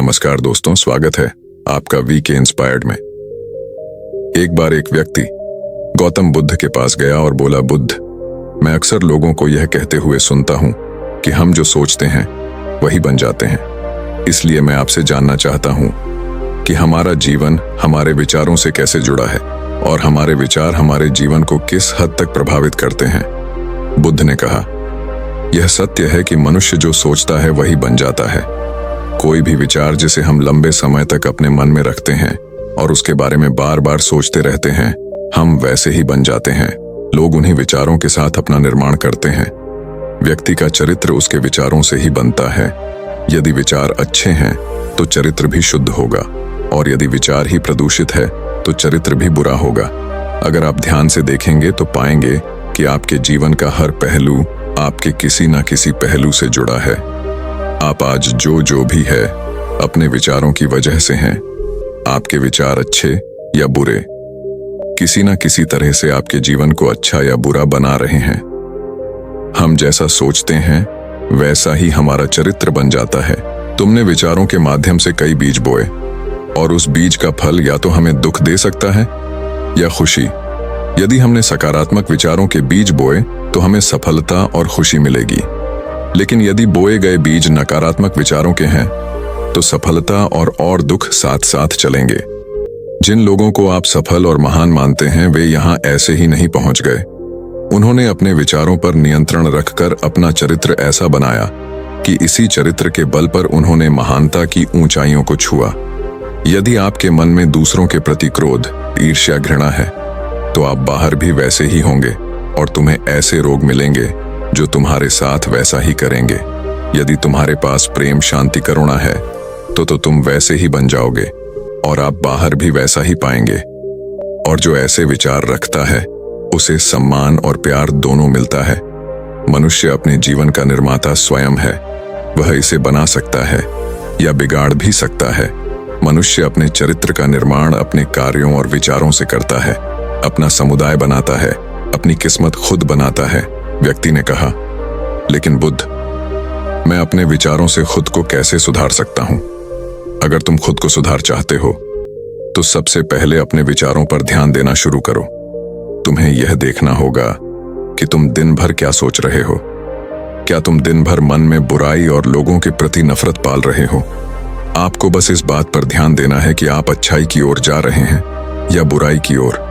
नमस्कार दोस्तों, स्वागत है आपका वीके इंस्पायर्ड में। एक बार एक व्यक्ति गौतम बुद्ध के पास गया और बोला, बुद्ध, मैं अक्सर लोगों को यह कहते हुए सुनता हूं कि हम जो सोचते हैं वही बन जाते हैं। इसलिए मैं आपसे जानना चाहता हूं कि हमारा जीवन हमारे विचारों से कैसे जुड़ा है और हमारे विचार हमारे जीवन को किस हद तक प्रभावित करते हैं। बुद्ध ने कहा, यह सत्य है कि मनुष्य जो सोचता है वही बन जाता है। कोई भी विचार जिसे हम लंबे समय तक अपने मन में रखते हैं और उसके बारे में बार बार सोचते रहते हैं, हम वैसे ही बन जाते हैं। लोग उन्हीं विचारों के साथ अपना निर्माण करते हैं। व्यक्ति का चरित्र उसके विचारों से ही बनता है। यदि विचार अच्छे हैं तो चरित्र भी शुद्ध होगा, और यदि विचार ही प्रदूषित है तो चरित्र भी बुरा होगा। अगर आप ध्यान से देखेंगे तो पाएंगे कि आपके जीवन का हर पहलू आपके किसी न किसी पहलू से जुड़ा है। आप आज जो भी है अपने विचारों की वजह से हैं। आपके विचार अच्छे या बुरे किसी न किसी तरह से आपके जीवन को अच्छा या बुरा बना रहे हैं। हम जैसा सोचते हैं वैसा ही हमारा चरित्र बन जाता है। तुमने विचारों के माध्यम से कई बीज बोए और उस बीज का फल या तो हमें दुख दे सकता है या खुशी। यदि हमने सकारात्मक विचारों के बीज बोए तो हमें सफलता और खुशी मिलेगी, लेकिन यदि बोए गए बीज नकारात्मक विचारों के हैं तो सफलता और दुख साथ साथ चलेंगे। जिन लोगों को आप सफल और महान मानते हैं वे यहाँ ऐसे ही नहीं पहुंच गए। उन्होंने अपने विचारों पर नियंत्रण रखकर अपना चरित्र ऐसा बनाया कि इसी चरित्र के बल पर उन्होंने महानता की ऊंचाइयों को छुआ। यदि आपके मन में दूसरों के प्रति क्रोध, ईर्ष्या, घृणा है तो आप बाहर भी वैसे ही होंगे और तुम्हें ऐसे रोग मिलेंगे जो तुम्हारे साथ वैसा ही करेंगे। यदि तुम्हारे पास प्रेम, शांति, करुणा है तो तुम वैसे ही बन जाओगे और आप बाहर भी वैसा ही पाएंगे। और जो ऐसे विचार रखता है उसे सम्मान और प्यार दोनों मिलता है। मनुष्य अपने जीवन का निर्माता स्वयं है। वह इसे बना सकता है या बिगाड़ भी सकता है। मनुष्य अपने चरित्र का निर्माण अपने कार्यों और विचारों से करता है, अपना समुदाय बनाता है, अपनी किस्मत खुद बनाता है। व्यक्ति ने कहा, लेकिन बुद्ध, मैं अपने विचारों से खुद को कैसे सुधार सकता हूं? अगर तुम खुद को सुधार चाहते हो तो सबसे पहले अपने विचारों पर ध्यान देना शुरू करो। तुम्हें यह देखना होगा कि तुम दिन भर क्या सोच रहे हो। क्या तुम दिन भर मन में बुराई और लोगों के प्रति नफरत पाल रहे हो? आपको बस इस बात पर ध्यान देना है कि आप अच्छाई की ओर जा रहे हैं या बुराई की ओर।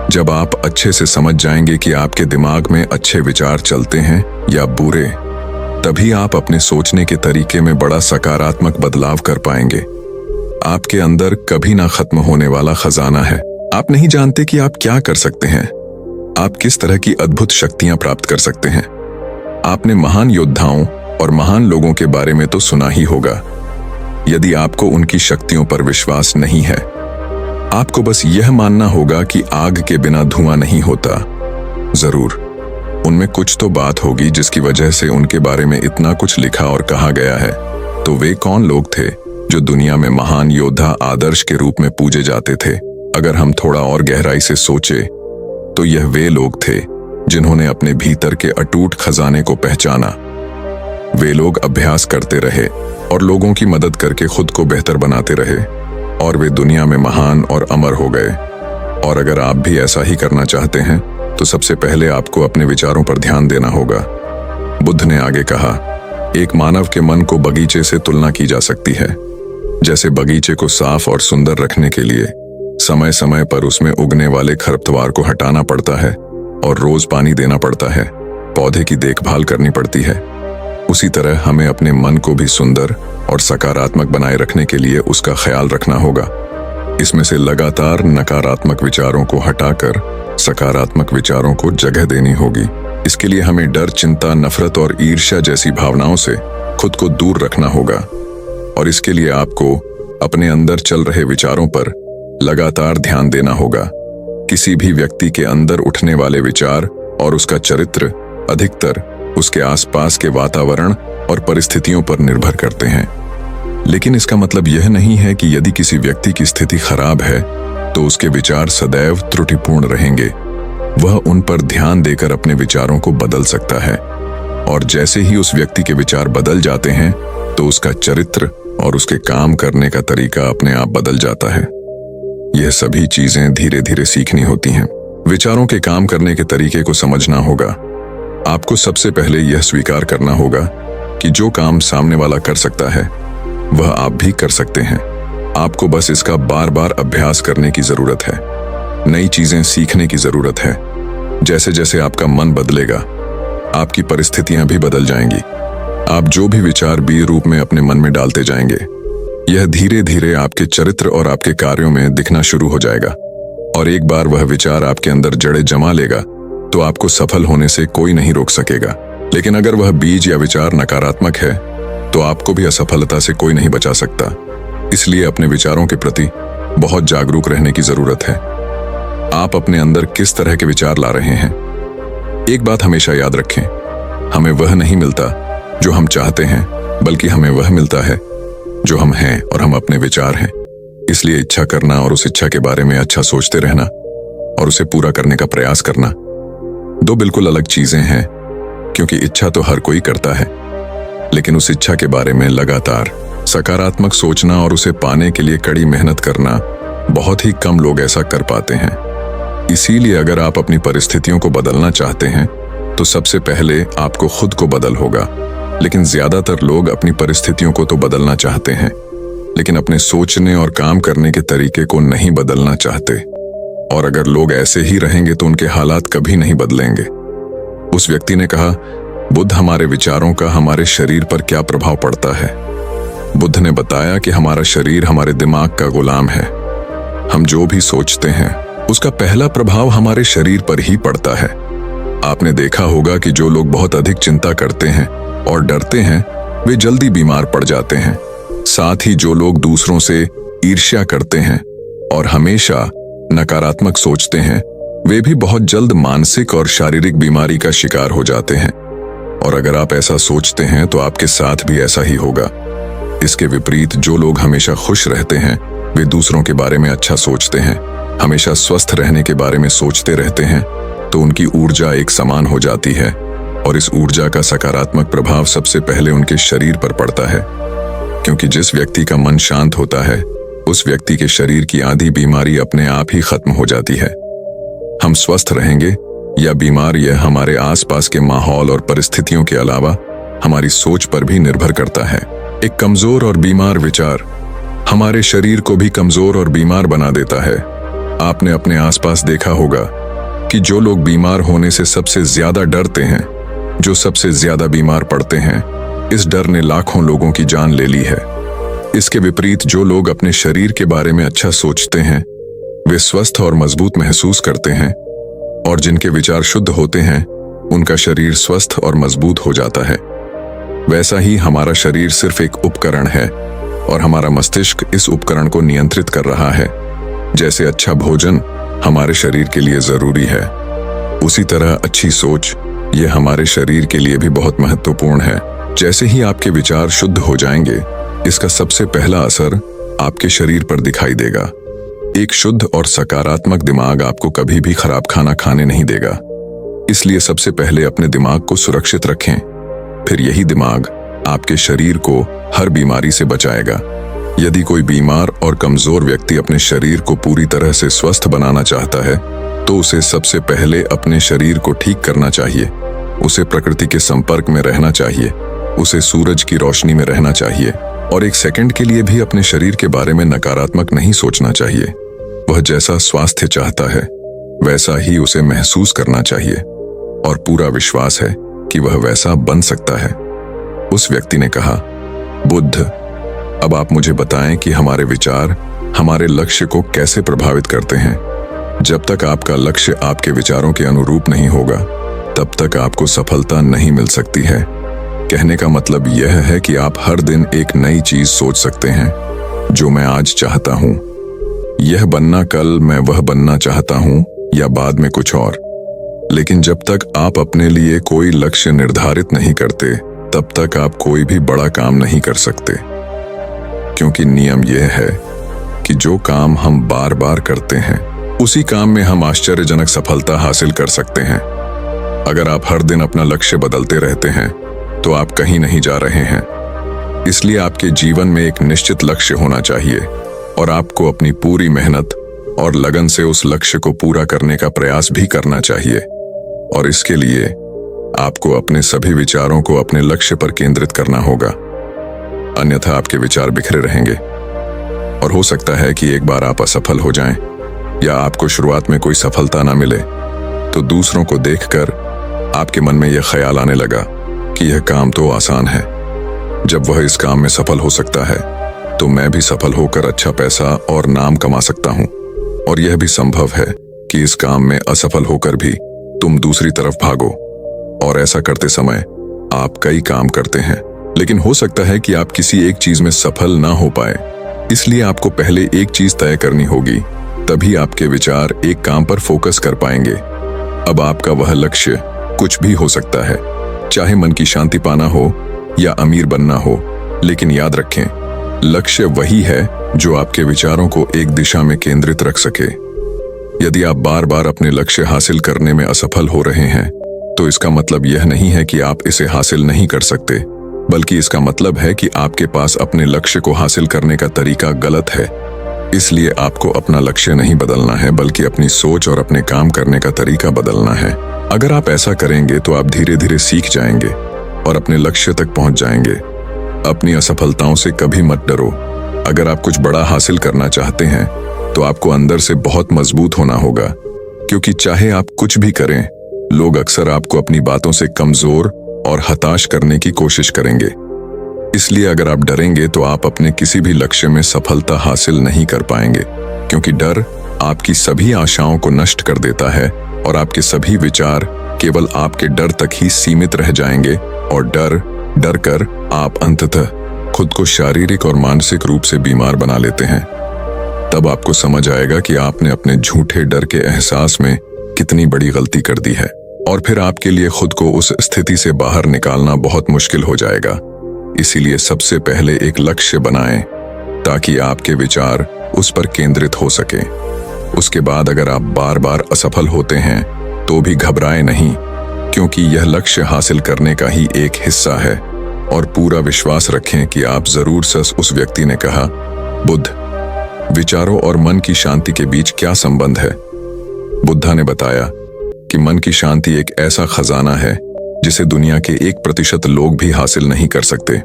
जब आप अच्छे से समझ जाएंगे कि आपके दिमाग में अच्छे विचार चलते हैं या बुरे, तभी आप अपने सोचने के तरीके में बड़ा सकारात्मक बदलाव कर पाएंगे। आपके अंदर कभी ना खत्म होने वाला खजाना है। आप नहीं जानते कि आप क्या कर सकते हैं, आप किस तरह की अद्भुत शक्तियां प्राप्त कर सकते हैं। आपने महान योद्धाओं और महान लोगों के बारे में तो सुना ही होगा। यदि आपको उनकी शक्तियों पर विश्वास नहीं है, आपको बस यह मानना होगा कि आग के बिना धुआं नहीं होता। जरूर उनमें कुछ तो बात होगी जिसकी वजह से उनके बारे में इतना कुछ लिखा और कहा गया है। तो वे कौन लोग थे जो दुनिया में महान योद्धा आदर्श के रूप में पूजे जाते थे? अगर हम थोड़ा और गहराई से सोचे तो यह वे लोग थे जिन्होंने अपने भीतर के अटूट खजाने को पहचाना। वे लोग अभ्यास करते रहे और लोगों की मदद करके खुद को बेहतर बनाते रहे, और वे दुनिया में महान और अमर हो गए। और अगर आप भी ऐसा ही करना चाहते हैं तो सबसे पहले आपको अपने विचारों पर ध्यान देना होगा। बुद्ध ने आगे कहा, एक मानव के मन को बगीचे से तुलना की जा सकती है। जैसे बगीचे को साफ और सुंदर रखने के लिए समय समय पर उसमें उगने वाले खरपतवार को हटाना पड़ता है और रोज पानी देना पड़ता है, पौधे की देखभाल करनी पड़ती है। उसी तरह हमें अपने मन को भी सुंदर और सकारात्मक बनाए रखने के लिए उसका ख्याल रखना होगा। इसमें से लगातार नकारात्मक विचारों को हटाकर सकारात्मक विचारों को जगह देनी होगी। इसके लिए हमें डर, चिंता, नफरत और ईर्ष्या जैसी भावनाओं से खुद को दूर रखना होगा। और इसके लिए आपको अपने अंदर चल रहे विचारों पर लगातार ध्यान देना होगा। किसी भी व्यक्ति के अंदर उठने वाले विचार और उसका चरित्र अधिकतर उसके आसपास के वातावरण और परिस्थितियों पर निर्भर करते हैं। लेकिन इसका मतलब यह नहीं है कि यदि किसी व्यक्ति की स्थिति खराब है तो उसके विचार सदैव त्रुटिपूर्ण रहेंगे। वह उन पर ध्यान देकर अपने विचारों को बदल सकता है। और जैसे ही उस व्यक्ति के विचार बदल जाते हैं तो उसका चरित्र और उसके काम करने का तरीका अपने आप बदल जाता है। यह सभी चीजें धीरे धीरे सीखनी होती हैं। विचारों के काम करने के तरीके को समझना होगा। आपको सबसे पहले यह स्वीकार करना होगा कि जो काम सामने वाला कर सकता है वह आप भी कर सकते हैं। आपको बस इसका बार बार अभ्यास करने की जरूरत है। नई चीजें सीखने की जरूरत है। जैसे जैसे आपका मन बदलेगा आपकी परिस्थितियां भी बदल जाएंगी। आप जो भी विचार बी रूप में अपने मन में डालते जाएंगे यह धीरे धीरे आपके चरित्र और आपके कार्यों में दिखना शुरू हो जाएगा। और एक बार वह विचार आपके अंदर जड़ें जमा लेगा तो आपको सफल होने से कोई नहीं रोक सकेगा। लेकिन अगर वह बीज या विचार नकारात्मक है तो आपको भी असफलता से कोई नहीं बचा सकता। इसलिए अपने विचारों के प्रति बहुत जागरूक रहने की जरूरत है। आप अपने अंदर किस तरह के विचार ला रहे हैं। एक बात हमेशा याद रखें, हमें वह नहीं मिलता जो हम चाहते हैं, बल्कि हमें वह मिलता है जो हम हैं और हम अपने विचार हैं। इसलिए इच्छा करना और उस इच्छा के बारे में अच्छा सोचते रहना और उसे पूरा करने का प्रयास करना दो बिल्कुल अलग चीजें हैं। क्योंकि इच्छा तो हर कोई करता है, लेकिन उस इच्छा के बारे में लगातार सकारात्मक सोचना और उसे पाने के लिए कड़ी मेहनत करना बहुत ही कम लोग ऐसा कर पाते हैं। इसीलिए अगर आप अपनी परिस्थितियों को बदलना चाहते हैं तो सबसे पहले आपको खुद को बदल होगा। लेकिन ज्यादातर लोग अपनी परिस्थितियों को तो बदलना चाहते हैं, लेकिन अपने सोचने और काम करने के तरीके को नहीं बदलना चाहते। और अगर लोग ऐसे ही रहेंगे तो उनके हालात कभी नहीं बदलेंगे। उस व्यक्ति ने कहा, बुद्ध, हमारे विचारों का हमारे शरीर पर क्या प्रभाव पड़ता है। बुद्ध ने बताया कि हमारा शरीर हमारे दिमाग का गुलाम है। हम जो भी सोचते हैं उसका पहला प्रभाव हमारे शरीर पर ही पड़ता है। आपने देखा होगा कि जो लोग बहुत अधिक चिंता करते हैं और डरते हैं वे जल्दी बीमार पड़ जाते हैं। साथ ही जो लोग दूसरों से ईर्ष्या करते हैं और हमेशा नकारात्मक सोचते हैं वे भी बहुत जल्द मानसिक और शारीरिक बीमारी का शिकार हो जाते हैं। और अगर आप ऐसा सोचते हैं तो आपके साथ भी ऐसा ही होगा। इसके विपरीत जो लोग हमेशा खुश रहते हैं वे दूसरों के बारे में अच्छा सोचते हैं, हमेशा स्वस्थ रहने के बारे में सोचते रहते हैं, तो उनकी ऊर्जा एक समान हो जाती है और इस ऊर्जा का सकारात्मक प्रभाव सबसे पहले उनके शरीर पर पड़ता है। क्योंकि जिस व्यक्ति का मन शांत होता है उस व्यक्ति के शरीर की आधी बीमारी अपने आप ही खत्म हो जाती है। हम स्वस्थ रहेंगे या बीमार यह हमारे आसपास के माहौल और परिस्थितियों के अलावा हमारी सोच पर भी निर्भर करता है। एक कमजोर और बीमार विचार हमारे शरीर को भी कमजोर और बीमार बना देता है। आपने अपने आसपास देखा होगा कि जो लोग बीमार होने से सबसे ज्यादा डरते हैं, जो सबसे ज्यादा बीमार पड़ते हैं, इस डर ने लाखों लोगों की जान ले ली है। इसके विपरीत जो लोग अपने शरीर के बारे में अच्छा सोचते हैं वे स्वस्थ और मजबूत महसूस करते हैं, और जिनके विचार शुद्ध होते हैं उनका शरीर स्वस्थ और मजबूत हो जाता है। वैसा ही हमारा शरीर सिर्फ एक उपकरण है और हमारा मस्तिष्क इस उपकरण को नियंत्रित कर रहा है। जैसे अच्छा भोजन हमारे शरीर के लिए जरूरी है, उसी तरह अच्छी सोच यह हमारे शरीर के लिए भी बहुत महत्वपूर्ण है। जैसे ही आपके विचार शुद्ध हो जाएंगे इसका सबसे पहला असर आपके शरीर पर दिखाई देगा। एक शुद्ध और सकारात्मक दिमाग आपको कभी भी खराब खाना खाने नहीं देगा। इसलिए सबसे पहले अपने दिमाग को सुरक्षित रखें, फिर यही दिमाग आपके शरीर को हर बीमारी से बचाएगा। यदि कोई बीमार और कमजोर व्यक्ति अपने शरीर को पूरी तरह से स्वस्थ बनाना चाहता है तो उसे सबसे पहले अपने शरीर को ठीक करना चाहिए। उसे प्रकृति के संपर्क में रहना चाहिए, उसे सूरज की रोशनी में रहना चाहिए और एक सेकंड के लिए भी अपने शरीर के बारे में नकारात्मक नहीं सोचना चाहिए। वह जैसा स्वास्थ्य चाहता है वैसा ही उसे महसूस करना चाहिए और पूरा विश्वास है कि वह वैसा बन सकता है। उस व्यक्ति ने कहा, बुद्ध, अब आप मुझे बताएं कि हमारे विचार हमारे लक्ष्य को कैसे प्रभावित करते हैं। जब तक आपका लक्ष्य आपके विचारों के अनुरूप नहीं होगा तब तक आपको सफलता नहीं मिल सकती है। कहने का मतलब यह है कि आप हर दिन एक नई चीज सोच सकते हैं, जो मैं आज चाहता हूं, यह बनना कल मैं वह बनना चाहता हूं या बाद में कुछ और। लेकिन जब तक आप अपने लिए कोई लक्ष्य निर्धारित नहीं करते तब तक आप कोई भी बड़ा काम नहीं कर सकते। क्योंकि नियम यह है कि जो काम हम बार बार करते हैं उसी काम में हम आश्चर्यजनक सफलता हासिल कर सकते हैं। अगर आप हर दिन अपना लक्ष्य बदलते रहते हैं तो आप कहीं नहीं जा रहे हैं। इसलिए आपके जीवन में एक निश्चित लक्ष्य होना चाहिए और आपको अपनी पूरी मेहनत और लगन से उस लक्ष्य को पूरा करने का प्रयास भी करना चाहिए। और इसके लिए आपको अपने सभी विचारों को अपने लक्ष्य पर केंद्रित करना होगा, अन्यथा आपके विचार बिखरे रहेंगे और हो सकता है कि एक बार आप असफल हो जाएं या आपको शुरुआत में कोई सफलता ना मिले तो दूसरों को देखकर आपके मन में यह ख्याल आने लगा कि यह काम तो आसान है, जब वह इस काम में सफल हो सकता है तो मैं भी सफल होकर अच्छा पैसा और नाम कमा सकता हूं। और यह भी संभव है कि इस काम में असफल होकर भी तुम दूसरी तरफ भागो और ऐसा करते समय आप कई काम करते हैं, लेकिन हो सकता है कि आप किसी एक चीज में सफल ना हो पाए। इसलिए आपको पहले एक चीज तय करनी होगी, तभी आपके विचार एक काम पर फोकस कर पाएंगे। अब आपका वह लक्ष्य कुछ भी हो सकता है, चाहे मन की शांति पाना हो या अमीर बनना हो, लेकिन याद रखें लक्ष्य वही है जो आपके विचारों को एक दिशा में केंद्रित रख सके। यदि आप बार बार अपने लक्ष्य हासिल करने में असफल हो रहे हैं तो इसका मतलब यह नहीं है कि आप इसे हासिल नहीं कर सकते, बल्कि इसका मतलब है कि आपके पास अपने लक्ष्य को हासिल करने का तरीका गलत है। इसलिए आपको अपना लक्ष्य नहीं बदलना है, बल्कि अपनी सोच और अपने काम करने का तरीका बदलना है। अगर आप ऐसा करेंगे तो आप धीरे धीरे सीख जाएंगे और अपने लक्ष्य तक पहुंच जाएंगे। अपनी असफलताओं से कभी मत डरो। अगर आप कुछ बड़ा हासिल करना चाहते हैं तो आपको अंदर से बहुत मजबूत होना होगा, क्योंकि चाहे आप कुछ भी करें, लोग अक्सर आपको अपनी बातों से कमजोर और हताश करने की कोशिश करेंगे। इसलिए अगर आप डरेंगे तो आप अपने किसी भी लक्ष्य में सफलता हासिल नहीं कर पाएंगे, क्योंकि डर आपकी सभी आशाओं को नष्ट कर देता है और आपके सभी विचार केवल आपके डर तक ही सीमित रह जाएंगे और डर कर आप अंततः खुद को शारीरिक और मानसिक रूप से बीमार बना लेते हैं। तब आपको समझ आएगा कि आपने अपने झूठे डर के एहसास में कितनी बड़ी गलती कर दी है और फिर आपके लिए खुद को उस स्थिति से बाहर निकालना बहुत मुश्किल हो जाएगा। इसीलिए सबसे पहले एक लक्ष्य बनाएं ताकि आपके विचार उस पर केंद्रित हो सके। उसके बाद अगर आप बार बार असफल होते हैं तो भी घबराएं नहीं, क्योंकि यह लक्ष्य हासिल करने का ही एक हिस्सा है। और पूरा विश्वास रखें कि आप जरूर उस व्यक्ति ने कहा, बुद्ध, विचारों और मन की शांति के बीच क्या संबंध है? बुद्धा ने बताया कि मन की शांति एक ऐसा खजाना है जिसे दुनिया के 1% लोग भी हासिल नहीं कर सकते,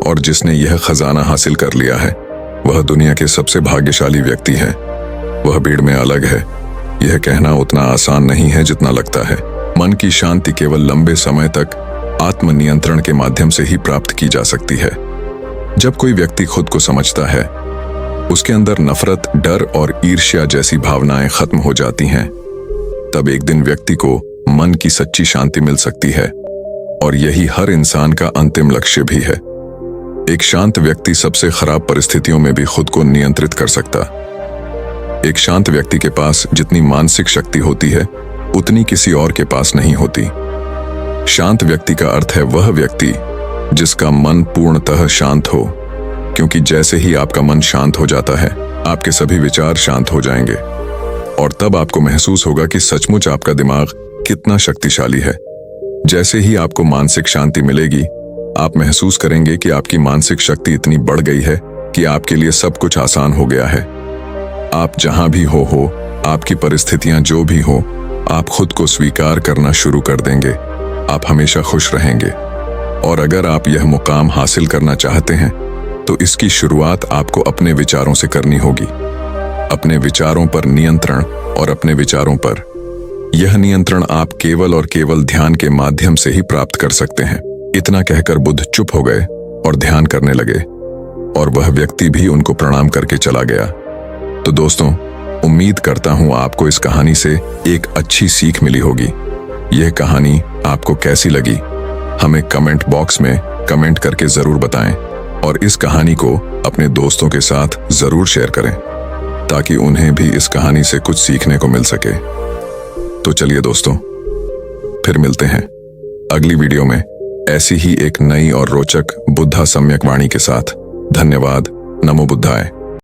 और जिसने यह खजाना हासिल कर लिया है वह दुनिया के सबसे भाग्यशाली व्यक्ति है। वह भीड़ में अलग है। यह कहना उतना आसान नहीं है जितना लगता है। मन की शांति केवल लंबे समय तक आत्मनियंत्रण के माध्यम से ही प्राप्त की जा सकती है। जब कोई व्यक्ति खुद को समझता है, उसके अंदर नफरत, डर और ईर्ष्या जैसी भावनाएं खत्म हो जाती हैं, तब एक दिन व्यक्ति को मन की सच्ची शांति मिल सकती है। और यही हर इंसान का अंतिम लक्ष्य भी है। एक शांत व्यक्ति सबसे खराब परिस्थितियों में भी खुद को नियंत्रित कर सकता। एक शांत व्यक्ति के पास जितनी मानसिक शक्ति होती है उतनी किसी और के पास नहीं होती। शांत व्यक्ति का अर्थ है वह व्यक्ति जिसका मन पूर्णतः शांत हो, क्योंकि जैसे ही आपका मन शांत हो जाता है आपके सभी विचार शांत हो जाएंगे और तब आपको महसूस होगा कि सचमुच आपका दिमाग कितना शक्तिशाली है। जैसे ही आपको मानसिक शांति मिलेगी, आप महसूस करेंगे कि आपकी मानसिक शक्ति इतनी बढ़ गई है कि आपके लिए सब कुछ आसान हो गया है। आप जहां भी हो, आपकी परिस्थितियां जो भी हो, आप खुद को स्वीकार करना शुरू कर देंगे। आप हमेशा खुश रहेंगे। और अगर आप यह मुकाम हासिल करना चाहते हैं तो इसकी शुरुआत आपको अपने विचारों से करनी होगी। अपने विचारों पर नियंत्रण और अपने विचारों पर यह नियंत्रण आप केवल और केवल ध्यान के माध्यम से ही प्राप्त कर सकते हैं। इतना कहकर बुद्ध चुप हो गए और ध्यान करने लगे और वह व्यक्ति भी उनको प्रणाम करके चला गया। तो दोस्तों, उम्मीद करता हूं आपको इस कहानी से एक अच्छी सीख मिली होगी। यह कहानी आपको कैसी लगी हमें कमेंट बॉक्स में कमेंट करके जरूर बताएं और इस कहानी को अपने दोस्तों के साथ जरूर शेयर करें ताकि उन्हें भी इस कहानी से कुछ सीखने को मिल सके। तो चलिए दोस्तों, फिर मिलते हैं अगली वीडियो में ऐसी ही एक नई और रोचक बुद्धा सम्यक वाणी के साथ। धन्यवाद। नमो बुद्धाय।